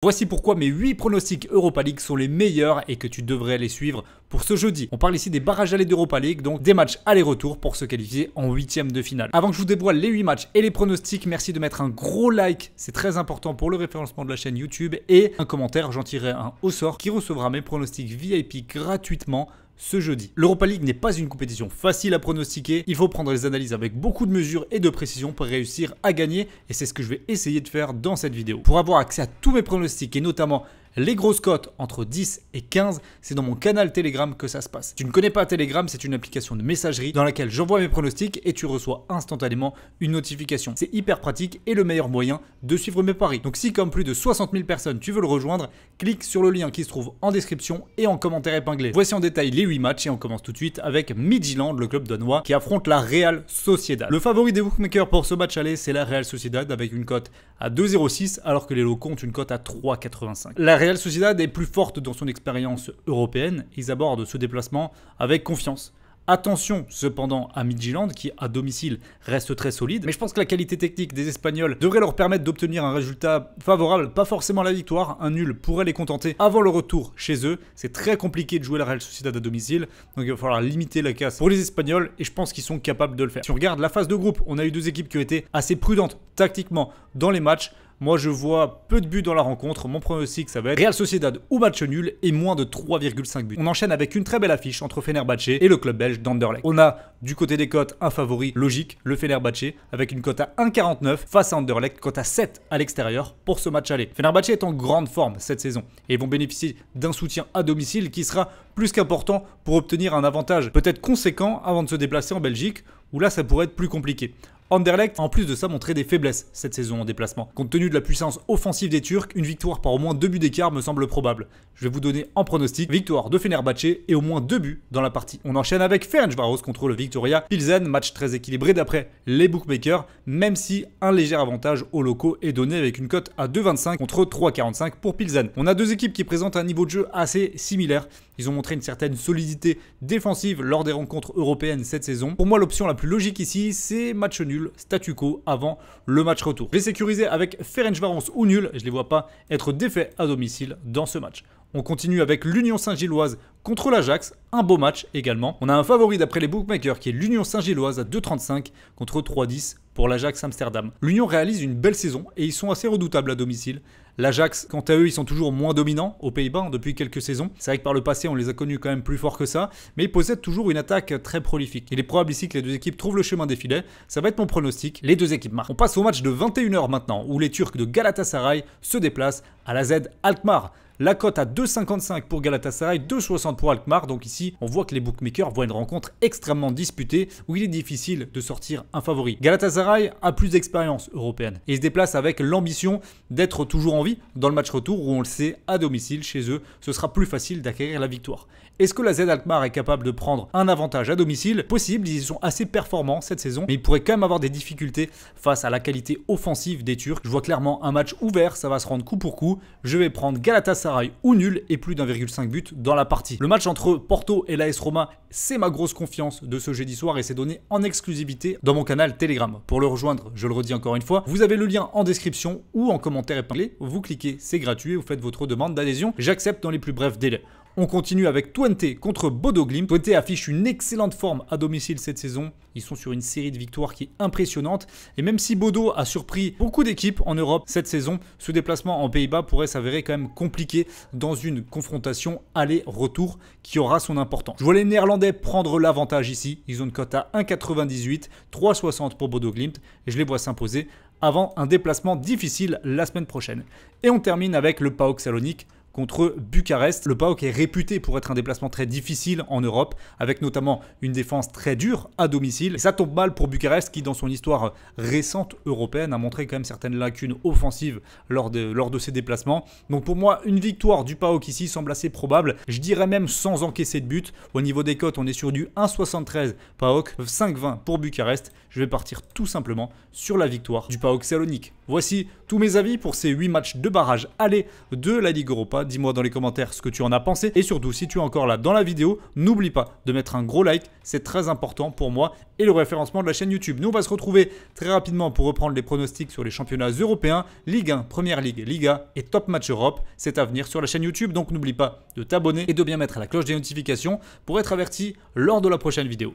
Voici pourquoi mes 8 pronostics Europa League sont les meilleurs et que tu devrais les suivre pour ce jeudi. On parle ici des barrages allés d'Europa League, donc des matchs aller-retour pour se qualifier en 8e de finale. Avant que je vous dévoile les 8 matchs et les pronostics, merci de mettre un gros like, c'est très important pour le référencement de la chaîne YouTube, et un commentaire, j'en tirerai un au sort qui recevra mes pronostics VIP gratuitement ce jeudi. L'Europa League n'est pas une compétition facile à pronostiquer, il faut prendre les analyses avec beaucoup de mesures et de précision pour réussir à gagner, et c'est ce que je vais essayer de faire dans cette vidéo. Pour avoir accès à tous mes pronostics et notamment les grosses cotes entre 10 et 15, c'est dans mon canal Telegram que ça se passe. Si tu ne connais pas Telegram, c'est une application de messagerie dans laquelle j'envoie mes pronostics et tu reçois instantanément une notification. C'est hyper pratique et le meilleur moyen de suivre mes paris. Donc si comme plus de 60 000 personnes tu veux le rejoindre, clique sur le lien qui se trouve en description et en commentaire épinglé. Voici en détail les 8 matchs et on commence tout de suite avec Midtjylland, le club danois qui affronte la Real Sociedad. Le favori des bookmakers pour ce match aller, c'est la Real Sociedad avec une cote à 2,06 alors que les locaux ont une cote à 3,85. La Real Sociedad est plus forte dans son expérience européenne. Ils abordent ce déplacement avec confiance. Attention cependant à Midtjylland qui à domicile reste très solide, mais je pense que la qualité technique des Espagnols devrait leur permettre d'obtenir un résultat favorable, pas forcément la victoire, un nul pourrait les contenter avant le retour chez eux. C'est très compliqué de jouer la Real Sociedad à domicile, donc il va falloir limiter la casse pour les Espagnols et je pense qu'ils sont capables de le faire. Si on regarde la phase de groupe, on a eu deux équipes qui ont été assez prudentes tactiquement dans les matchs. Moi, je vois peu de buts dans la rencontre. Mon pronostic, ça va être Real Sociedad ou match nul et moins de 3,5 buts. On enchaîne avec une très belle affiche entre Fenerbahçe et le club belge d'Anderlecht. On a du côté des cotes un favori logique, le Fenerbahçe, avec une cote à 1,49 face à Anderlecht, cote à 7 à l'extérieur pour ce match aller. Fenerbahçe est en grande forme cette saison et ils vont bénéficier d'un soutien à domicile qui sera plus qu'important pour obtenir un avantage peut-être conséquent avant de se déplacer en Belgique, où là, ça pourrait être plus compliqué. Anderlecht, en plus de ça, montrait des faiblesses cette saison en déplacement. Compte tenu de la puissance offensive des Turcs, une victoire par au moins 2 buts d'écart me semble probable. Je vais vous donner en pronostic victoire de Fenerbahçe et au moins 2 buts dans la partie. On enchaîne avec Ferencváros contre le Viktoria Pilsen, match très équilibré d'après les bookmakers, même si un léger avantage aux locaux est donné avec une cote à 2,25 contre 3,45 pour Pilsen. On a deux équipes qui présentent un niveau de jeu assez similaire. Ils ont montré une certaine solidité défensive lors des rencontres européennes cette saison. Pour moi, l'option la plus logique ici, c'est match nul, statu quo avant le match retour. Je vais sécuriser avec Ferencváros ou nul. Je ne les vois pas être défaits à domicile dans ce match. On continue avec l'Union Saint-Gilloise contre l'Ajax, un beau match également. On a un favori d'après les bookmakers qui est l'Union Saint-Gilloise à 2,35 contre 3,10 pour l'Ajax Amsterdam. L'Union réalise une belle saison et ils sont assez redoutables à domicile. L'Ajax, quant à eux, ils sont toujours moins dominants aux Pays-Bas depuis quelques saisons. C'est vrai que par le passé, on les a connus quand même plus forts que ça, mais ils possèdent toujours une attaque très prolifique. Il est probable ici que les deux équipes trouvent le chemin des filets. Ça va être mon pronostic. Les deux équipes marquent. On passe au match de 21 h maintenant, où les Turcs de Galatasaray se déplacent à la Z Alkmaar. La cote à 2,55 pour Galatasaray, 2,60 pour Alkmaar. Donc ici, on voit que les bookmakers voient une rencontre extrêmement disputée où il est difficile de sortir un favori. Galatasaray a plus d'expérience européenne et se déplace avec l'ambition d'être toujours en vie dans le match retour où on le sait, à domicile, chez eux, ce sera plus facile d'acquérir la victoire. Est-ce que la Z Alkmaar est capable de prendre un avantage à domicile? Possible, ils sont assez performants cette saison, mais ils pourraient quand même avoir des difficultés face à la qualité offensive des Turcs. Je vois clairement un match ouvert, ça va se rendre coup pour coup. Je vais prendre Galatasaray ou nul et plus d'1,5 but dans la partie. Le match entre Porto et l'AS Roma, c'est ma grosse confiance de ce jeudi soir et c'est donné en exclusivité dans mon canal Telegram. Pour le rejoindre, je le redis encore une fois, vous avez le lien en description ou en commentaire épinglé. Vous cliquez, c'est gratuit, vous faites votre demande d'adhésion. J'accepte dans les plus brefs délais. On continue avec Twente contre Bodo Glimt. Twente affiche une excellente forme à domicile cette saison. Ils sont sur une série de victoires qui est impressionnante. Et même si Bodo a surpris beaucoup d'équipes en Europe cette saison, ce déplacement en Pays-Bas pourrait s'avérer quand même compliqué dans une confrontation aller-retour qui aura son importance. Je vois les Néerlandais prendre l'avantage ici. Ils ont une cote à 1,98, 3,60 pour Bodo Glimt. Et je les vois s'imposer avant un déplacement difficile la semaine prochaine. Et on termine avec le PAOK Salonique contre Bucarest. Le PAOK est réputé pour être un déplacement très difficile en Europe, avec notamment une défense très dure à domicile. Et ça tombe mal pour Bucarest qui, dans son histoire récente européenne, a montré quand même certaines lacunes offensives lors de ses déplacements. Donc pour moi, une victoire du PAOK ici semble assez probable. Je dirais même sans encaisser de but. Au niveau des cotes, on est sur du 1,73 PAOK, 5,20 pour Bucarest. Je vais partir tout simplement sur la victoire du PAOK Salonique. Voici tous mes avis pour ces 8 matchs de barrage aller de la Ligue Europa. pas, dis-moi dans les commentaires ce que tu en as pensé. Et surtout, si tu es encore là dans la vidéo, n'oublie pas de mettre un gros like, c'est très important pour moi et le référencement de la chaîne YouTube. Nous, on va se retrouver très rapidement pour reprendre les pronostics sur les championnats européens, Ligue 1, Première Ligue, Liga et Top Match Europe. C'est à venir sur la chaîne YouTube, donc n'oublie pas de t'abonner et de bien mettre la cloche des notifications pour être averti lors de la prochaine vidéo.